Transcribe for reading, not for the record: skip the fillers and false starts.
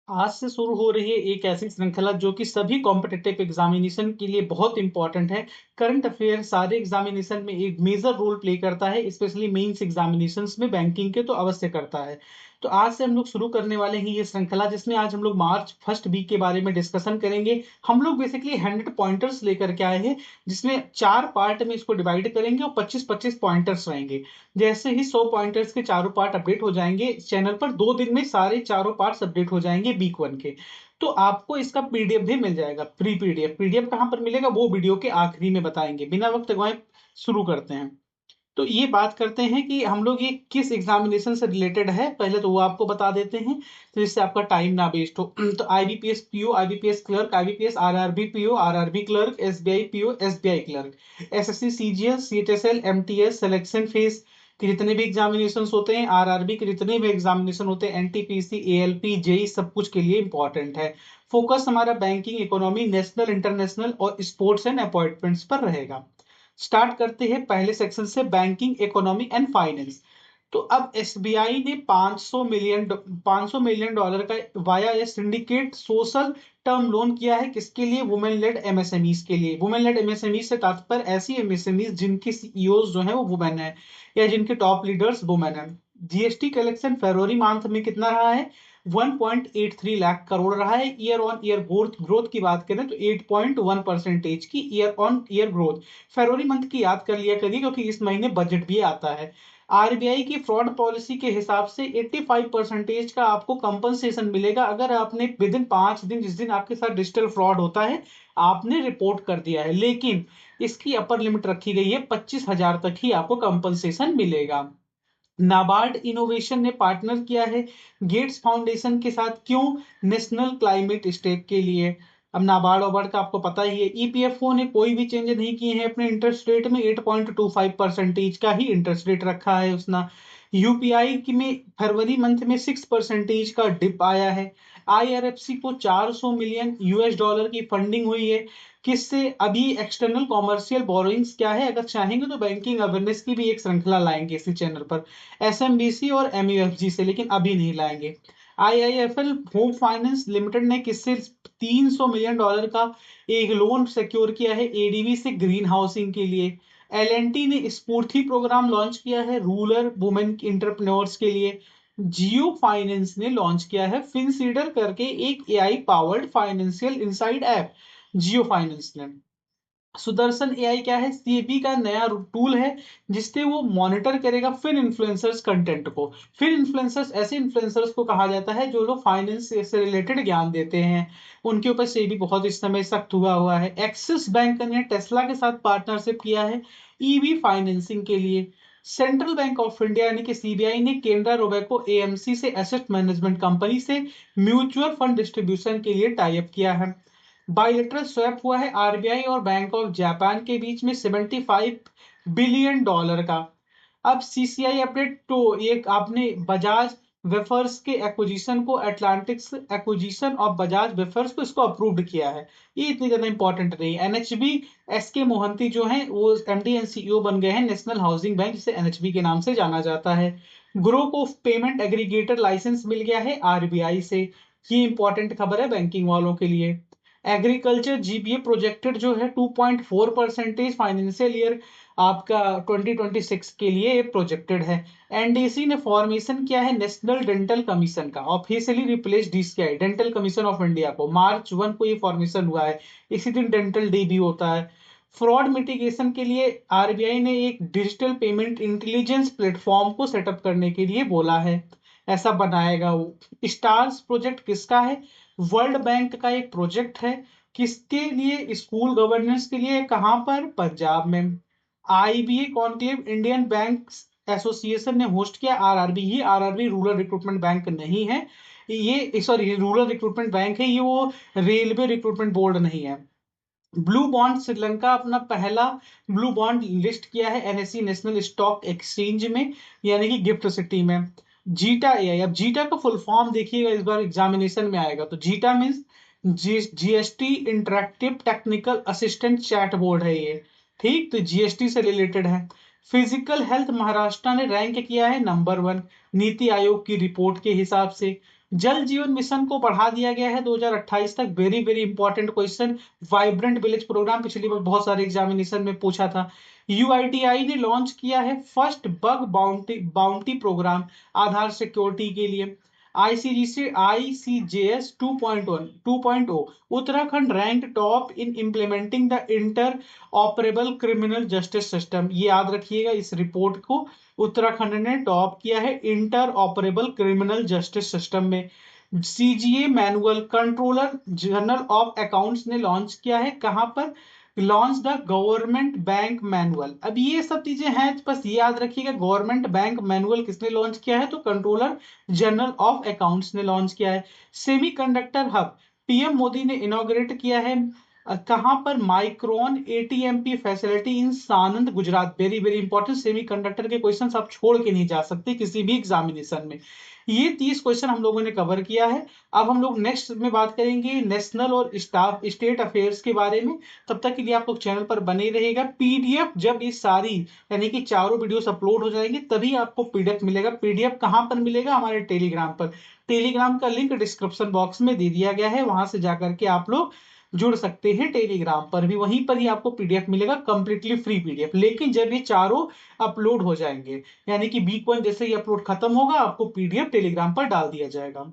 आज से शुरू हो रही है एक ऐसी श्रृंखला जो कि सभी कॉम्पिटिटिव एग्जामिनेशन के लिए बहुत इंपॉर्टेंट है। करंट अफेयर सारे एग्जामिनेशन में एक मेजर रोल प्ले करता है, स्पेशली मेंस एग्जामिनेशंस में बैंकिंग के तो अवश्य करता है। तो आज से हम लोग शुरू करने वाले हैं ये श्रृंखला, जिसमें आज हम लोग मार्च फर्स्ट वीक के बारे में डिस्कशन करेंगे। हम लोग बेसिकली 100 पॉइंटर्स लेकर के आए हैं, जिसमें 4 पार्ट में इसको डिवाइड करेंगे और 25-25 पॉइंटर्स रहेंगे। जैसे ही 100 पॉइंटर्स के चारों पार्ट अपडेट हो जाएंगे चैनल पर, 2 दिन में सारे चारों पार्ट्स अपडेट हो जाएंगे वीक 1 के। तो आपको इसका पीडीएफ भी मिल जाएगा, फ्री पीडीएफ। पीडीएफ कहां पर मिलेगा वो वीडियो के आखिरी में बताएंगे। बिना वक्त गवाए शुरू करते हैं। तो ये बात करते हैं कि हम लोग ये किस एग्जामिनेशन से रिलेटेड है, पहले तो वो आपको बता देते हैं, तो जिससे आपका टाइम ना वेस्ट हो। तो IBPS PO, IBPS clerk, IBPS RRB PO, RRB clerk, SBI PO, SBI clerk, SSC, CGS, CHSL, MTS, selection phase के जितने भी एग्जामिनेशन होते हैं, आरआरबी के जितने भी एग्जामिनेशन होते हैं, एनटीपीसी, एएलपी, जेई, सब कुछ के लिए इंपॉर्टेंट है। फोकस हमारा बैंकिंग, इकोनॉमी, नेशनल, इंटरनेशनल और स्पोर्ट्स एंड अपॉइंटमेंट्स पर रहेगा। स्टार्ट करते हैं पहले सेक्शन से, बैंकिंग, इकोनॉमी एंड फाइनेंस। तो अब एसबीआई ने 500 मिलियन डॉलर का वाया ए सिंडिकेट सोशल टर्म लोन किया है। किसके लिए? वुमेन लेड एमएसएमईज के लिए। वुमेन लेड एमएसएमई से तात्पर्य ऐसी एमएसएमईज जिनकी सीईओ जो है वो वुमेन है, या जिनके टॉप लीडर्स वुमेन है। जीएसटी कलेक्शन फरवरी मंथ में कितना रहा है? 1.83 लाख करोड़ रहा है। ईयर ऑन ईयर ग्रोथ की बात करें तो 8.1% की year on year growth. February month की याद कर लिया करिए, क्योंकि इस महीने बजट भी आता है। आरबीआई की फ्रॉड पॉलिसी के हिसाब से 85% का आपको कंपनसेशन मिलेगा, अगर आपने विद इन 5 दिन, जिस दिन आपके साथ डिजिटल फ्रॉड होता है, आपने रिपोर्ट कर दिया है। लेकिन इसकी अपर लिमिट रखी गई है, 25,000 तक ही आपको कंपनसेशन मिलेगा। नाबार्ड इनोवेशन ने पार्टनर किया है गेट्स फाउंडेशन के साथ। क्यों? नेशनल क्लाइमेट स्टेक के लिए। अब नाबार्ड वाबार्ड का आपको पता ही है। ईपीएफओ ने कोई भी चेंज नहीं किए हैं अपने इंटरेस्ट रेट में, 8.25% का ही इंटरेस्ट रेट रखा है उसने। यूपीआई की में फरवरी मंथ में 6% का डिप आया है। आईआरएफसी को 400 मिलियन यूएस डॉलर की फंडिंग हुई है। किससे? अभी एक्सटर्नल कॉमर्शियल बोरोइंग्स क्या है, अगर चाहेंगे तो बैंकिंग अवेयरनेस की भी एक श्रृंखला लाएंगे इसी चैनल पर, एसएमबीसी और एमयूएफजी से, लेकिन अभी नहीं लाएंगे। आईआईएफएल होम फाइनेंस लिमिटेड ने किससे 300 मिलियन डॉलर का एक लोन सिक्योर किया है एडीबी से, ग्रीन हाउसिंग के लिए। एलएनटी ने स्फूर्ति प्रोग्राम लॉन्च किया है रूरल वुमेन इंटरप्रेन्योर्स के लिए। जियो फाइनेंस ने लॉन्च किया है फिनसीडर करके एक AI powered financial inside app, Jio finance ने। सुदर्शन एआई क्या है? सीबी का नया टूल है, जिससे वो मॉनिटर करेगा फिन इन्फ्लुएंसर्स कंटेंट को। फिन इन्फ्लुएंसर्स ऐसे इन्फ्लुएंसर्स को कहा जाता है जो लोग फाइनेंस से रिलेटेड ज्ञान देते हैं। उनके ऊपर सेबी बहुत इस समय सख्त हुआ है। एक्सिस बैंक ने टेस्ला के साथ पार्टनरशिप किया है ईवी फाइनेंसिंग के लिए। सेंट्रल बैंक ऑफ इंडिया यानी कि सीबीआई ने केनरा रोबेको एएमसी से, एसेट मैनेजमेंट कंपनी से, म्यूचुअल फंड डिस्ट्रीब्यूशन के लिए टाई अप किया है। बायलेटरल स्वैप हुआ है आरबीआई और बैंक ऑफ जापान के बीच में 75 बिलियन डॉलर का। अब सीसीआई अपडेट, तो एक आपने बजाज वेफर्स के एक्विजिशन को, अटलांटिक्स एक्विजिशन ऑफ बजाज वेफर्स को, इसको अप्रूव्ड किया है। ये इतनी ज्यादा इंपॉर्टेंट नहीं है। एनएचबी, एसके मोहंती जो हैं वो एमडी एंड सीईओ बन गए हैं नेशनल हाउसिंग बैंक, जिसे एनएचबी के नाम से जाना जाता है। Group of payment aggregator license मिल गया है आरबीआई से। ये इंपॉर्टेंट खबर है बैंकिंग वालों के लिए। एग्रीकल्चर जीबीए प्रोजेक्टेड जो है 2.4% फाइनेंशियल ईयर आपका 2026 के लिए प्रोजेक्टेड है। एनडीसी ने फॉर्मेशन किया है नेशनल डेंटल कमीशन का, officially replace DCI, dental commission of India को। मार्च 1 को ये फॉर्मेशन हुआ है, इसी दिन डेंटल डे भी होता है। फ्रॉड मिटिगेशन के लिए आरबीआई ने एक डिजिटल पेमेंट इंटेलिजेंस प्लेटफॉर्म को सेटअप करने के लिए बोला है, ऐसा बनाएगा वो। स्टार्स प्रोजेक्ट किसका है? वर्ल्ड बैंक का एक प्रोजेक्ट है। किसके लिए? स्कूल गवर्नेंस के लिए। कहां पर? पंजाब में। IBA conclave Indian bank association ने होस्ट किया। आरआरबी ही, आरआरबी रूरल रिक्रूटमेंट बैंक नहीं है ये, सॉरी रूरल रिक्रूटमेंट बैंक है ये, वो रेलवे रिक्रूटमेंट बोर्ड नहीं है। ब्लू बॉन्ड श्रीलंका अपना पहला ब्लू बॉन्ड लिस्ट किया है एनएससी नेशनल स्टॉक एक्सचेंज में, यानी कि गिफ्ट सिटी में। जीटा एआई, अब जीटा का फुल फॉर्म देखिएगा, इस बार एग्जामिनेशन में आएगा। तो zeta means GST interactive technical assistant chat board है ये। ठीक, तो जीएसटी से रिलेटेड है। फिजिकल हेल्थ महाराष्ट्र ने रैंक किया है नंबर 1 नीति आयोग की रिपोर्ट के हिसाब से। जल जीवन मिशन को बढ़ा दिया गया है 2028 तक, very very important question. Vibrant village programme पिछली बार बहुत सारे एग्जामिनेशन में पूछा था। यूआईटीआई ने लॉन्च किया है फर्स्ट बग बाउंटी प्रोग्राम आधार सिक्योरिटी के लिए। ICJS 2.0 Uttarakhand rank top in implementing the inter operable criminal justice system. ये याद रखिएगा, इस रिपोर्ट को उत्तराखंड ने टॉप किया है interoperable criminal justice system में। CGA manual controller general of accounts ने लॉन्च किया है, कहां पर? Launch the government bank manual. अब ये सब चीजें हैं, बस ये याद रखिएगा, गवर्नमेंट बैंक मैनुअल किसने लॉन्च किया है? तो कंट्रोलर जनरल ऑफ अकाउंट्स ने लॉन्च किया है। सेमीकंडक्टर हब पीएम मोदी ने इनॉग्रेट किया है, कहां पर? Micron ATMP facility in Sanand Gujarat. Very very important, semiconductor के क्वेश्चंस आप छोड़ के नहीं जा सकते किसी भी एग्जामिनेशन में। ये 30 क्वेश्चन हम लोगों ने कवर किया है। अब हम लोग नेक्स्ट में बात करेंगे नेशनल और स्टेट अफेयर्स के बारे में। तब तक के लिए आप लोग चैनल पर बने रहेगा। पीडीएफ जब ये सारी यानी कि चारों वीडियोस अपलोड हो जाएंगे तभी आपको पीडीएफ मिलेगा। पीडीएफ कहां पर मिलेगा? हमारे टेलीग्राम पर। टेलीग्राम का लिंक डिस्क्रिप्शन बॉक्स में दे दिया गया है, वहां से जाकर के आप लोग जुड़ सकते हैं। टेलीग्राम पर भी वहीं पर ही आपको पीडीएफ मिलेगा, कंप्लीटली फ्री पीडीएफ। लेकिन जब ये चारों अपलोड हो जाएंगे यानी कि वीक 1 जैसे ही अपलोड खत्म होगा, आपको पीडीएफ टेलीग्राम पर डाल दिया जाएगा।